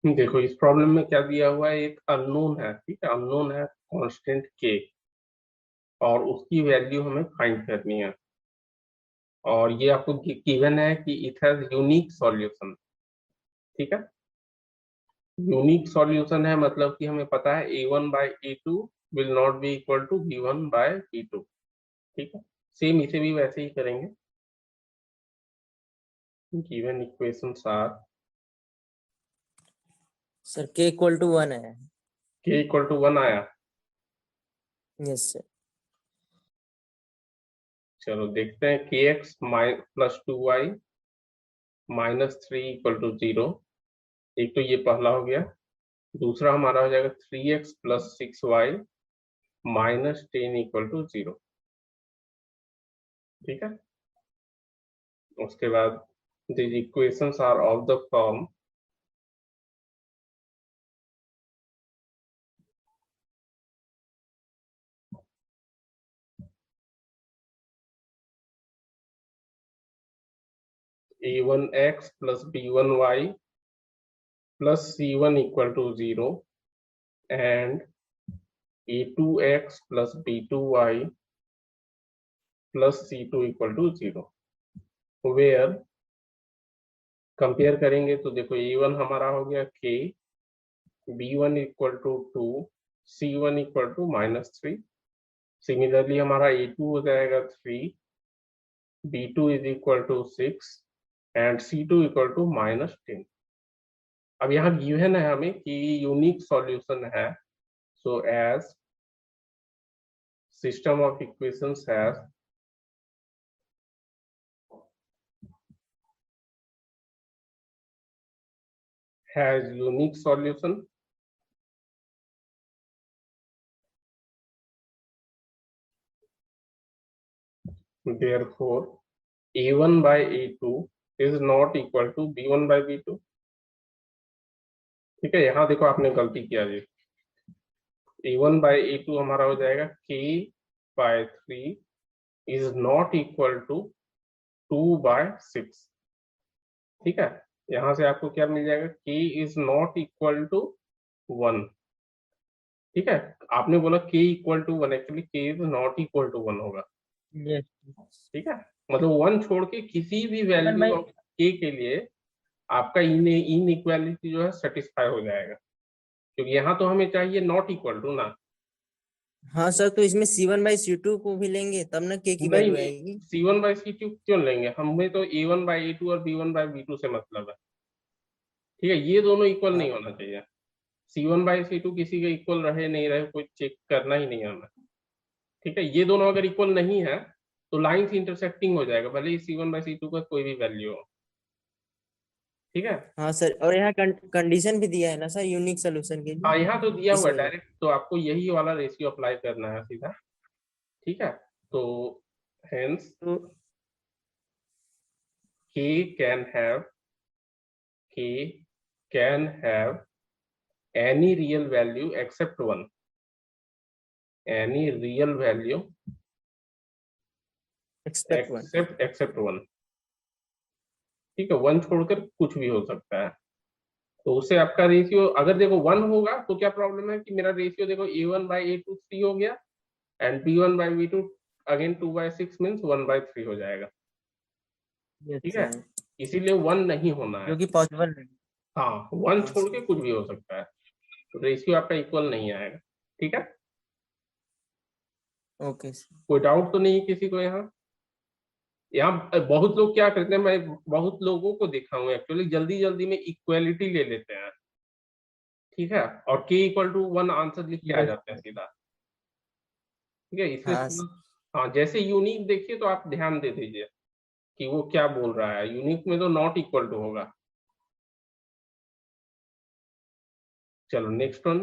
देखो इस प्रॉब्लम में क्या दिया हुआ है, एक अननोन है, ठीक है, अननोन है कांस्टेंट के, और उसकी वैल्यू हमें फाइंड करनी है। और ये आपको गिवन है कि इट हैज यूनिक सॉल्यूशन, ठीक है। यूनिक सॉल्यूशन है मतलब कि हमें पता है a1/a2 will not be equal to b1/b2, ठीक है। सेम इसे भी वैसे ही करेंगे। Given equations are sir k equal to 1 है। k इक्वल टू 1 आया। Yes sir. चलो देखते हैं, kx plus 2y minus 3 equal to 0। एक तो ये पहला हो गया। दूसरा हमारा हो जाएगा 3x plus 6y minus 10 equal to 0, ठीक है। उसके बाद these equations are of the form a1x plus b1y plus c1 equal to 0 and a2x plus b2y plus c2 equal to 0, where compare करेंगे तो देखो a1 हमारा हो गया k, b1 equal to 2, c1 equal to -3। Similarly हमारा a2 हो जाएगा 3, b2 is equal to 6 and c2 equal to -10। अब यहाँ गिवन है हमें कि यूनिक सॉल्यूशन है, so as system of equations has unique solution, therefore a1/a2 is not equal to b1/b2, ठीक है। यहाँ देखो आपने गलती किया जी, a1/a2 हमारा हो जाएगा k/3 is not equal to 2/6, ठीक है। यहाँ से आपको क्या मिल जाएगा, k is not equal to 1, ठीक है। आपने बोला k equal to 1, actually k is not equal to 1 होगा, यस ठीक है। मतलब 1 छोड़ के किसी भी वैल्यू भाई। ऑफ k के लिए आपका इन इक्वालिटी जो है सेटिस्फाई हो जाएगा, क्योंकि यहाँ तो हमें चाहिए नॉट इक्वल टू ना। हाँ सर, तो इसमें C1/C2 को भी लेंगे तब ना k की नहीं वैल्यू नहीं, आएगी। c1/c2 क्यों लेंगे, हमें तो a1/a2 और b1/b2 से मतलब है, ठीक है। ये दोनों इक्वल हाँ नहीं होना चाहिए। c1/c2 किसी के इक्वल रहे नहीं रहे कोई चेक करना ही नहीं हमें, ठीक है। ये दोनों अगर इक्वल नहीं है तो लाइंस इंटरसेक्टिंग हो जाएगा, भले ही c1/c2 का कोई भी वैल्यू हो, ठीक है। हाँ सर, और यहाँ कंडीशन भी दिया है ना सर यूनिक सोल्यूशन के हाँ लिए, यहाँ तो दिया इस हुआ वजह डायरेक्ट, तो आपको यही वाला रेशियो अप्लाई करना है सीधा, ठीक है। तो हेंस तो k can have k can have any real value except one, any real value expect 1। except one, ठीक है। वन छोड़कर कुछ भी हो सकता है। तो उससे आपका रेशियो अगर देखो 1 होगा तो क्या प्रॉब्लम है कि मेरा रेशियो देखो a1/a2 3 हो गया एंड b1/b2 अगेन 2/6 मीन्स 1/3 हो जाएगा, यस ठीक है। सर, इसीलिए 1 नहीं होना है। जो कि पॉसिबल नहीं। हाँ 1 हाँ छोड़ के सर। कुछ भी हो सकता है, तो रेशियो आपका इक्वल नहीं आएगा, ठीक है। Okay sir. कोई डाउट तो नहीं किसी को यहाँ। यहाँ बहुत लोग क्या करते हैं, मैं बहुत लोगों को देखा हूँ एक्चुअली, जल्दी जल्दी में इक्वलिटी ले लेते हैं, ठीक है, और k इक्वल टू 1 आंसर लिख के आ यस जाते हैं सर। सीधा, ठीक है। इसलिए हाँ थोड़ा, हाँ जैसे यूनिक देखिए तो आप ध्यान दे दीजिए कि वो क्या बोल रहा है, यूनिक में तो नॉट इक्वल टू होगा। चलो नेक्स्ट वन,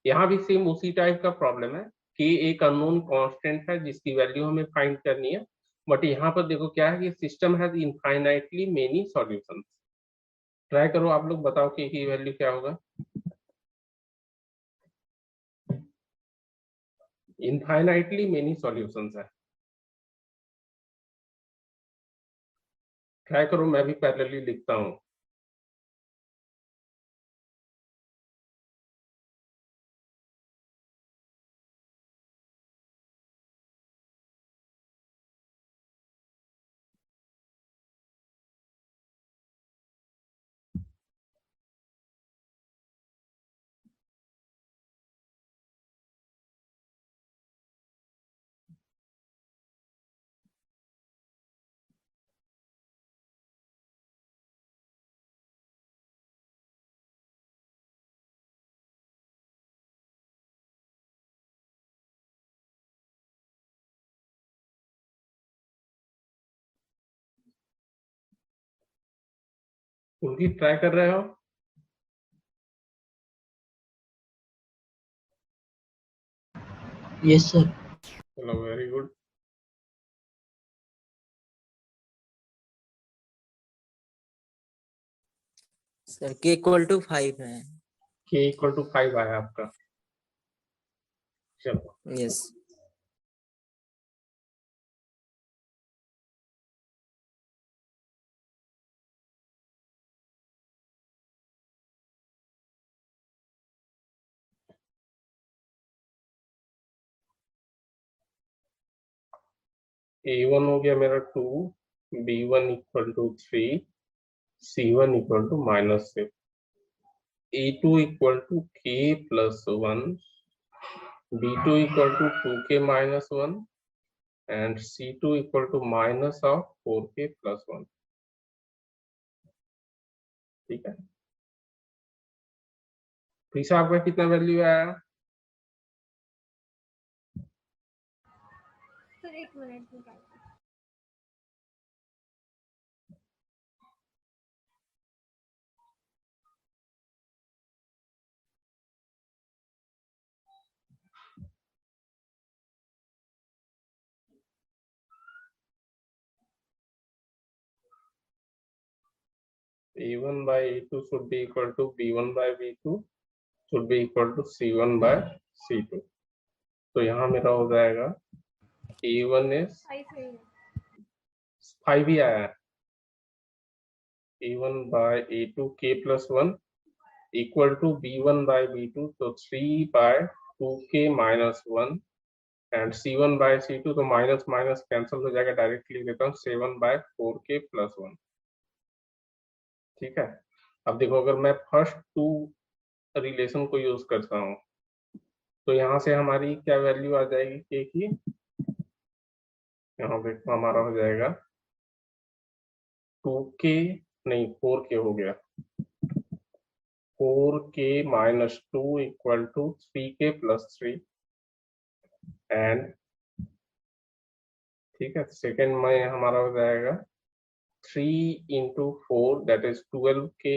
यहाँ भी सेम उसी टाइप का प्रॉब्लम है कि एक अननोन कांस्टेंट है जिसकी वैल्यू हमें फाइंड करनी है, बट यहाँ पर देखो क्या है कि system has infinitely many solutions. Try करो आप लोग, बताओ कि की वैल्यू क्या होगा। इनफाइनाइटली मेनी सॉल्यूशंस है, ट्राई करो, मैं भी पैरेलली लिखता हूँ। उनकी ट्राई कर रहे हो? Yes sir. चलो वेरी गुड। सर के इक्वल टू 5 है। के इक्वल टू 5 आया आपका। चलो यस। A1 हो गया मेरा 2, B1 equal to 3, C1 equal to -6, A2 equal to K plus 1, B2 equal to 2K minus 1 and C2 equal to minus of 4K plus 1। ठीक है, तो इसे आपका कितना वैल्यू आया? सर एक मिनट निकाल। A1 by A2 should be equal to B1 by B2 should be equal to C1 by C2। तो यहाँ मेरा हो जाएगा A1 is 5 ही आया है, A1 by A2 K plus 1 equal to B1 by B2, तो 3 by 2K minus 1 and C1 by C2, तो minus minus cancel हो जाएगा, डायरेक्टली देता हूँ 7 by 4K plus 1। ठीक है, अब देखो अगर मैं फर्स्ट टू रिलेशन को यूज करता हूँ तो यहाँ से हमारी क्या वैल्यू आ जाएगी के की? यहाँ पे हमारा हो जाएगा 2K, नहीं 4K हो गया, 4K minus 2 equal to 3K plus 3 and ठीक है, सेकेंड में हमारा हो जाएगा 3 into 4 that is 12K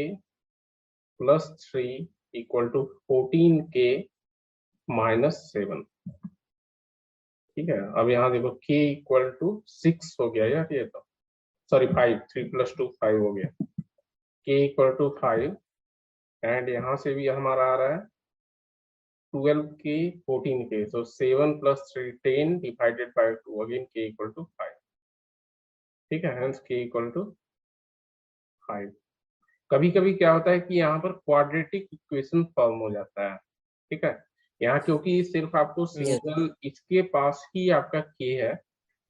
plus 3 equal to 14K minus 7। ठीक है, अब यहाँ देखो K इक्वल टू 6 हो गया यार, ये तो सॉरी 5, 3 plus 2 5 हो गया, K इक्वल टू 5 एंड यहाँ से भी हमारा आ रहा है 12K 14K, so 7 plus 3 10 divided by 2, again K equal to 5। ठीक है, hence K equal to 5। कभी कभी क्या होता है कि यहाँ पर क्वाड्रेटिक इक्वेशन फॉर्म हो जाता है। ठीक है, यहाँ क्योंकि सिर्फ आपको सिंगल इसके पास ही आपका K है,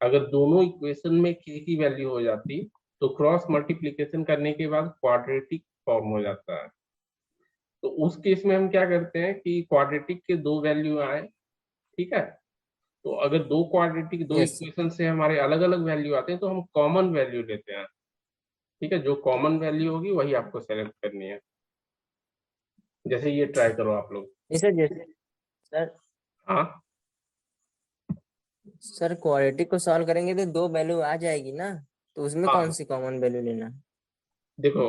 अगर दोनों इक्वेशन में K की वैल्यू हो जाती तो क्रॉस मल्टीप्लिकेशन करने के बाद क्वाड्रेटिक फॉर्म हो जाता है। तो उस केस में हम क्या करते हैं कि क्वाड्रेटिक के दो वैल्यू आए, ठीक है, तो अगर दो क्वाड्रेटिक दो Yes, sir. इक्वेशन से हमारे अलग अलग वैल्यू आते हैं तो हम कॉमन वैल्यू लेते हैं। ठीक है, जो कॉमन वैल्यू होगी वही आपको सेलेक्ट करनी है। जैसे ये ट्राई करो आप लोग। नहीं सर, जैसे सर हाँ सर क्वाड्रेटिक को सॉल्व करेंगे तो 2 वैल्यू आ जाएगी ना, तो उसमें हाँ, कौन सी कॉमन वैल्यू लेना? देखो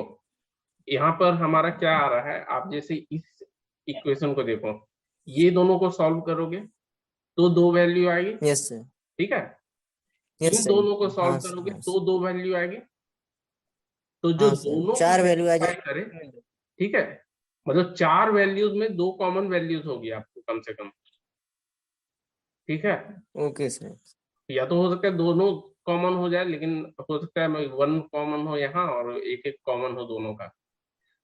यहाँ पर हमारा क्या आ रहा है, आप जैसे इस इक्वेशन को देखो, ये दोनों को सॉल्व करोगे तो दो वैल्यू आएगी। Yes sir. ठीक है, यस इन सर। दोनों को सॉल्व हाँ सर, करोगे हाँ तो सर। दो वैल्यू आएगी। तो जो हाँ सर, दोनों को 4 वैल्यू आ सेटिस्फाई करे, जाएगी। ठीक है, मतलब चार वैल्यूज में दो कॉमन वैल्यूज होगी आपको कम से कम। ठीक है, ओके सर। या तो हो सकता है दोनों कॉमन हो जाए, लेकिन हो सकता है वन कॉमन हो यहाँ और एक एक कॉमन हो दोनों का,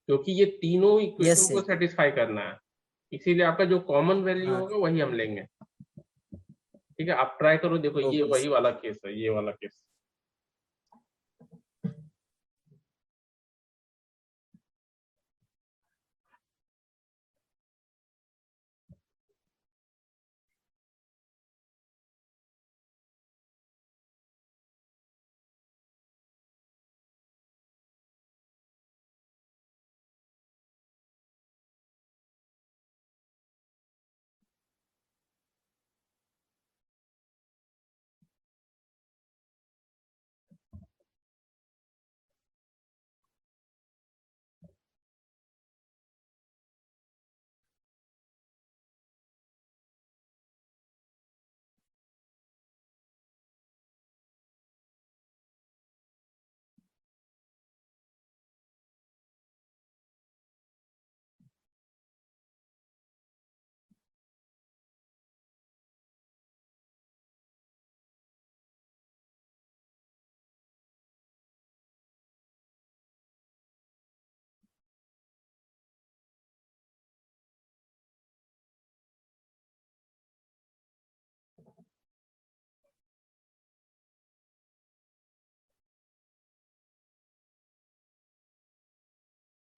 क्योंकि ये तीनों यस इक्वेशन को सर। सेटिस्फाई करना है, इसीलिए आपका जो कॉमन वैल्यू हाँ, होगा वही हम लेंगे। ठीक है, आप ट्राई करो, देखो ये ओके वही सर। वाला केस है, ये वाला केस।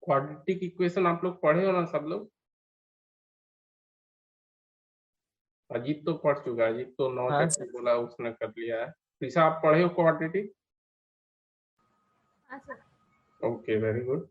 क्वाड्रेटिक इक्वेशन आप लोग पढ़े हो ना सब लोग? अजीत तो पढ़ चुका है, अजीत तो 9 हाँ चैप्टर सर। बोला उसने कर लिया है। प्रीशा आप पढ़े हो क्वाड्रेटिक? हाँ sir. Okay, very good.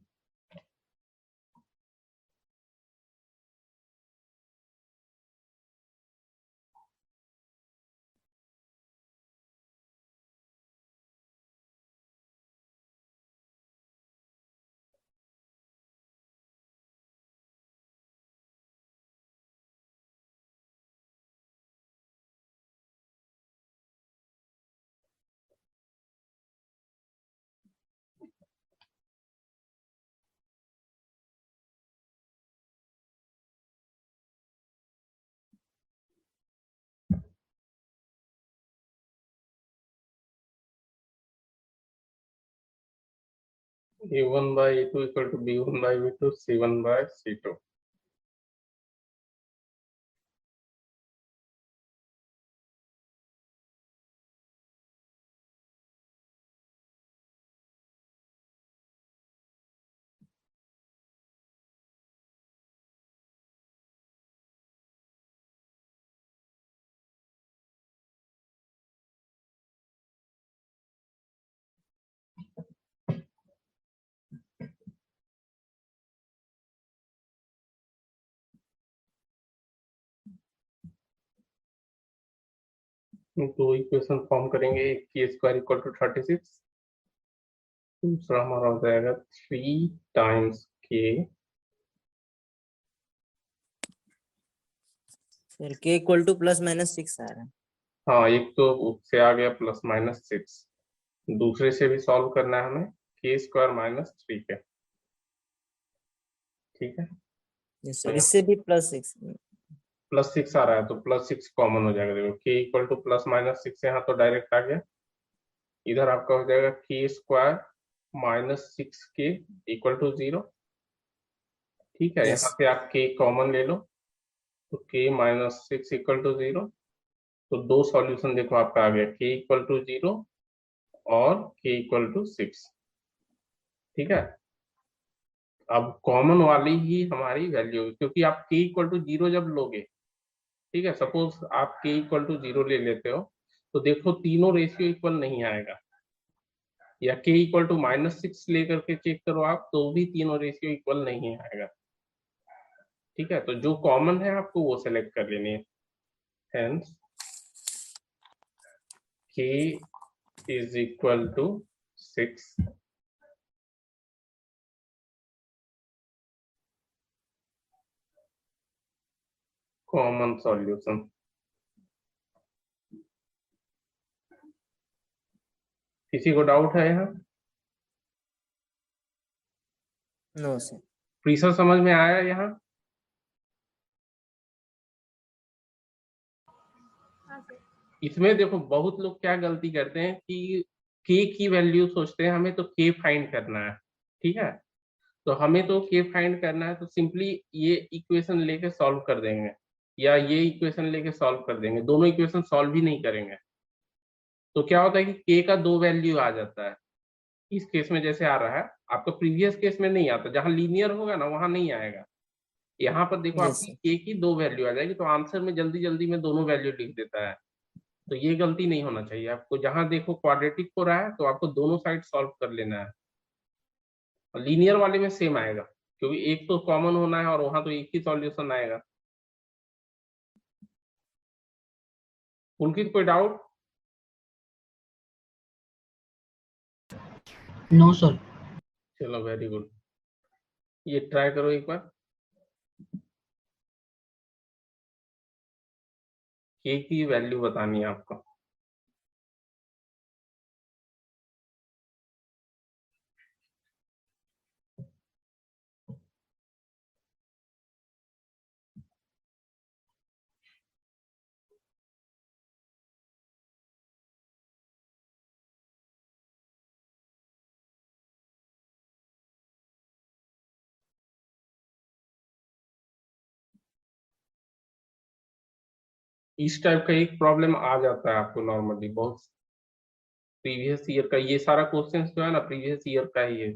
A1 by A2 equal to B1 by B2, C1 by C2. दो इक्वेशन फॉर्म करेंगे, एक के स्क्वायर इक्वल टू 36, दूसरा हमारा हो जाएगा 3 टाइम्स के। सर के इक्वल टू +-6 आ रहा है। हाँ, एक तो उससे आ गया +-6, दूसरे से भी सॉल्व करना है हमें, के स्क्वायर -3 के। ठीक है, यस तो सर, यहाँ इससे भी +6। +6 आ रहा है तो +6 कॉमन हो जाएगा। देखो के इक्वल टू +-6 यहाँ तो डायरेक्ट आ गया, इधर आपका हो जाएगा के स्क्वायर -6 के इक्वल टू 0। ठीक है, यस। यहाँ से आप के कॉमन ले लो, तो के -6 इक्वल टू 0। तो दो सॉल्यूशन देखो आपका आ गया, के इक्वल टू 0 और के इक्वल टू 6। ठीक है, अब कॉमन वाली ही हमारी वैल्यू होगी, क्योंकि आप के इक्वल टू 0 जब लोगे, ठीक है, सपोज आप के इक्वल टू 0 ले लेते हो, तो देखो तीनों रेशियो इक्वल नहीं आएगा, या के इक्वल टू -6 लेकर के चेक करो आप, तो भी तीनों रेशियो इक्वल नहीं आएगा। ठीक है, तो जो कॉमन है आपको वो सेलेक्ट कर लेनी है। Hence K is equal to 6, common solution. किसी को डाउट है यहाँ? No sir. प्रीसर समझ में आया यहाँ? हाँ सर। इसमें देखो बहुत लोग क्या गलती करते हैं कि के की वैल्यू सोचते हैं हमें तो के फाइंड करना है। ठीक है, तो हमें तो के फाइंड करना है, तो सिंपली ये इक्वेशन लेके सॉल्व कर देंगे, या ये इक्वेशन लेके सॉल्व कर देंगे, दोनों इक्वेशन सॉल्व ही नहीं करेंगे। तो क्या होता है कि के का दो वैल्यू आ जाता है। इस केस में जैसे आ रहा है, आपका प्रीवियस केस में नहीं आता, जहां लीनियर होगा ना वहां नहीं आएगा। यहाँ पर देखो यस आपकी सर। के की दो वैल्यू आ जाएगी, तो आंसर में जल्दी जल्दी में दोनों वैल्यू लिख देता है। तो ये गलती नहीं होना चाहिए आपको, जहां देखो क्वाड्रेटिक हो रहा है तो आपको दोनों साइड सॉल्व कर लेना है। और लीनियर वाले में सेम आएगा, क्योंकि एक तो कॉमन होना है और वहां तो एक ही सॉल्यूशन आएगा। पुलकित कोई डाउट? No sir. चलो, वेरी गुड। ये ट्राई करो एक बार, के की वैल्यू बतानी है आपको। इस टाइप का एक प्रॉब्लम आ जाता है आपको नॉर्मली, बहुत प्रीवियस ईयर का ये सारा क्वेश्चन जो है ना प्रीवियस ईयर का ही है।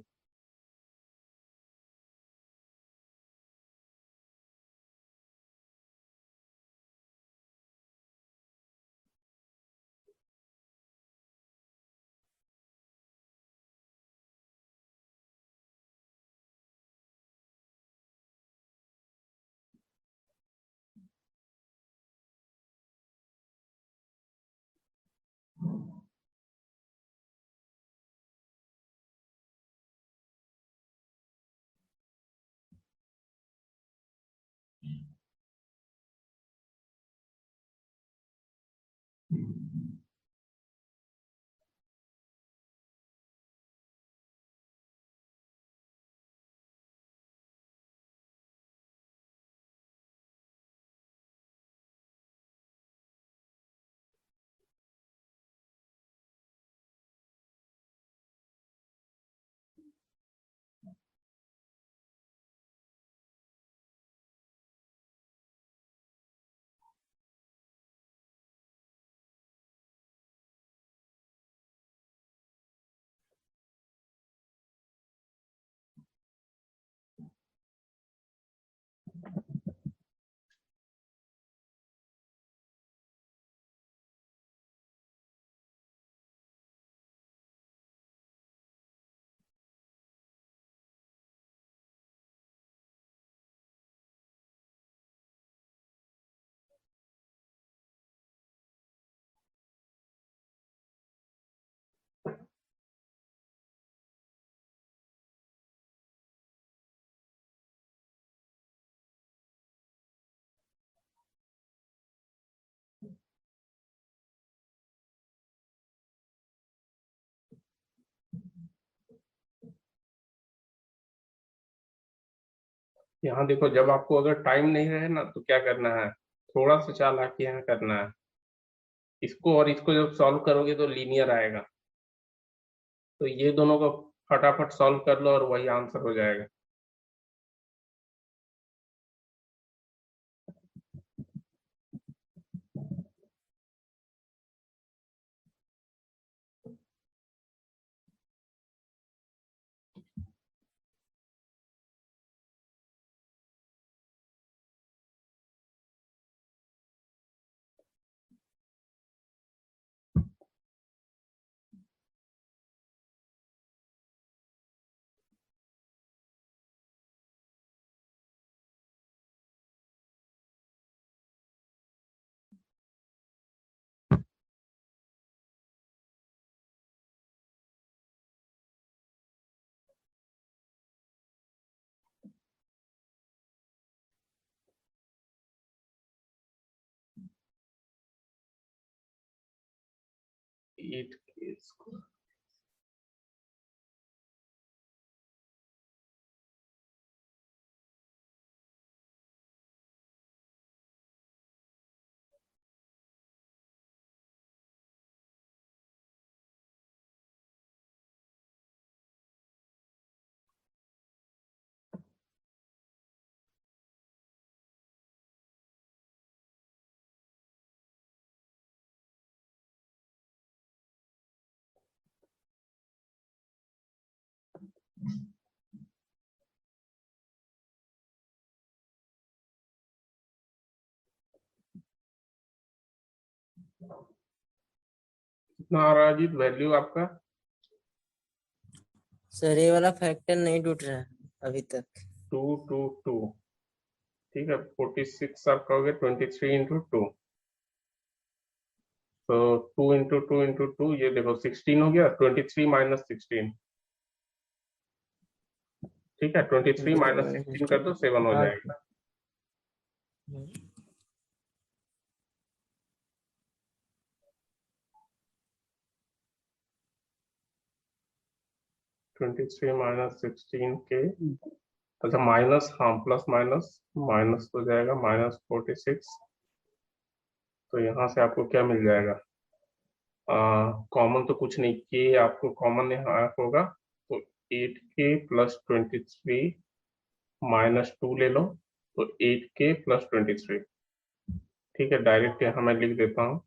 यहाँ देखो, जब आपको अगर टाइम नहीं रहे ना तो क्या करना है, थोड़ा सा चालाकी यहाँ करना है। इसको और इसको जब सॉल्व करोगे तो लीनियर आएगा, तो ये दोनों को फटाफट सॉल्व कर लो और वही आंसर हो जाएगा। एट के स्क्वायर, कितना आ रहा है अजीत वैल्यू आपका? सर ये वाला फैक्टर नहीं टूट रहा है अभी तक। 222, ठीक है। 46 आप कहोगे 23 इंटू 2, तो 2 इंटू 2 इंटू 2, ये देखो 16 हो गया। 23 माइनस 16, ठीक है। 23 माइनस 16 कर दो, 7 हो हाँ। जाएगा। 23 माइनस 16 के, अच्छा माइनस, हाँ प्लस माइनस माइनस हो जाएगा, माइनस 46। तो यहाँ से आपको क्या मिल जाएगा? कॉमन तो कुछ नहीं, के आपको कॉमन यहाँ होगा, तो 8k प्लस 23 माइनस 2 ले लो, तो 8k प्लस 23, ठीक है। डायरेक्ट यहाँ मैं लिख देता हूँ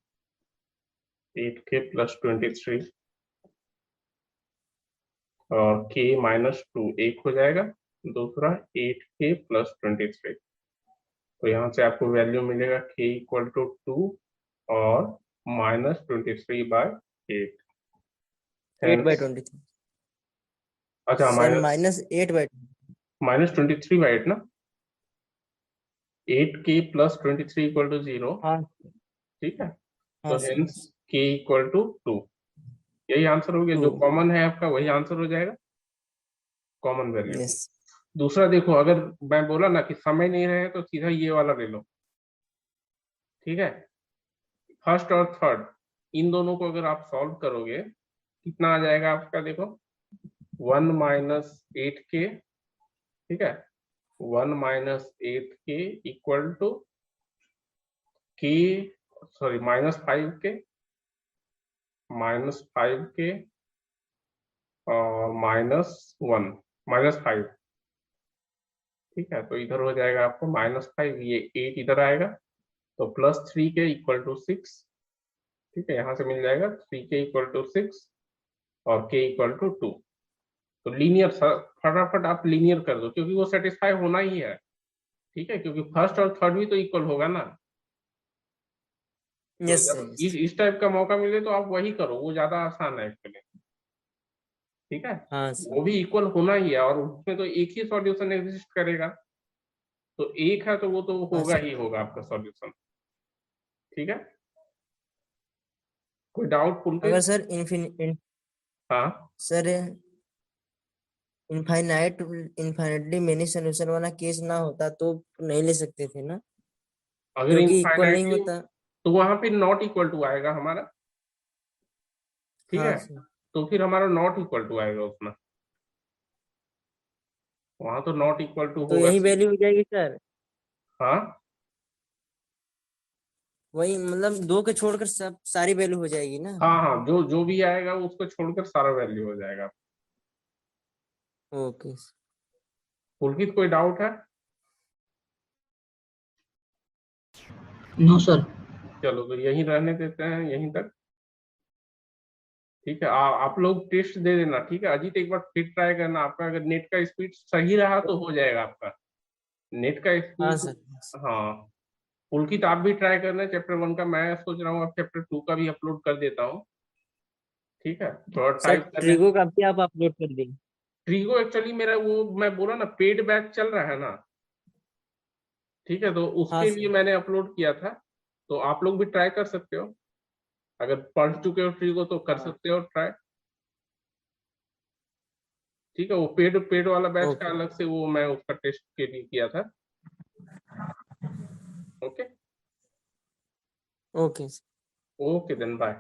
8k प्लस 23 और k माइनस 2 एक हो जाएगा, दूसरा 8k प्लस 23। तो यहाँ से आपको वैल्यू मिलेगा k इक्वल टू 2 और माइनस 23/8। 8/23। अच्छा सर -8/। माइनस 23/8 ना, 8k प्लस 23 इक्वल टू 0, हाँ ठीक है। हाँ तो sir. Hence k equal to 2, यही आंसर हो गया। जो 2। कॉमन है आपका वही आंसर हो जाएगा, कॉमन वैल्यू। यस। दूसरा देखो, अगर मैं बोला ना कि समय नहीं रहे तो सीधा ये वाला ले लो, ठीक है। फर्स्ट और थर्ड, इन दोनों को अगर आप सॉल्व करोगे कितना आ जाएगा आपका, देखो 1 माइनस 8k, ठीक है। 1 minus 8k equal to k, sorry -5k, -5k और -1, -5, ठीक है। तो इधर हो जाएगा आपको -5, ये 8 इधर आएगा, तो +3k इक्वल टू 6, ठीक है। यहाँ से मिल जाएगा 3k इक्वल टू 6 और k इक्वल टू 2। तो लीनियर, फटाफट आप लीनियर कर दो, क्योंकि वो सेटिस्फाई होना ही है, ठीक है, क्योंकि फर्स्ट और थर्ड भी तो इक्वल होगा ना। तो यस सर। जब इस टाइप का मौका मिले तो आप वही करो, वो ज्यादा आसान है एक्चुअली, ठीक है। हाँ सर। वो भी इक्वल होना ही है, और उसमें तो एक ही सॉल्यूशन एग्जिस्ट करेगा, तो एक है तो वो तो हाँ होगा सर। ही होगा आपका सॉल्यूशन, ठीक है। कोई डाउट अगर पुलकित? सर हाँ, सर इनफाइनाइटली मेनी सोल्यूशन वाला केस ना होता तो नहीं ले सकते थे ना, अगर क्योंकि इक्वल नहीं इनफाइनाइटली, होता। तो वहां पे नॉट इक्वल टू आएगा हमारा, ठीक है। हाँ सर। तो फिर हमारा नॉट इक्वल टू आएगा उसमें, वहां तो नॉट इक्वल टू तो होगा यही C। वैल्यू हो जाएगी सर, हाँ वही मतलब 2 के छोड़कर सब सारी वैल्यू हो जाएगी ना। हाँ हाँ, जो जो भी आएगा उसको छोड़कर सारा वैल्यू हो जाएगा। ओके। पुलकित कोई डाउट है? No sir. चलो तो यहीं रहने देते हैं, यहीं तक। ठीक है, आप लोग टेस्ट दे देना। ठीक है अजीत, एक बार फिर ट्राई करना, आपका अगर नेट का स्पीड सही रहा तो हो जाएगा आपका नेट का हाँ स्पीड। सर। हाँ, पुलकित आप भी ट्राई करना चैप्टर 1 का। मैं सोच रहा हूँ अब चैप्टर 2 का भी अपलोड कर देता हूँ। ठीक है, थोड़ा सर टाइप करने। ट्रिगो का भी आप अपलोड कर देंगे? ट्रीगो एक्चुअली मेरा वो मैं बोला ना पेड बैच चल रहा है ना। ठीक है, तो हाँ उसके लिए सर। मैंने अपलोड किया था। तो आप लोग भी ट्राई कर सकते हो, अगर पढ़ चुके हो ट्रीगो तो कर हाँ। सकते हो ट्राई। ठीक है, वो पेड पेड वाला बैच का ओके। अलग से वो मैं उसका टेस्ट के लिए किया था। Okay. Okay. Okay then bye.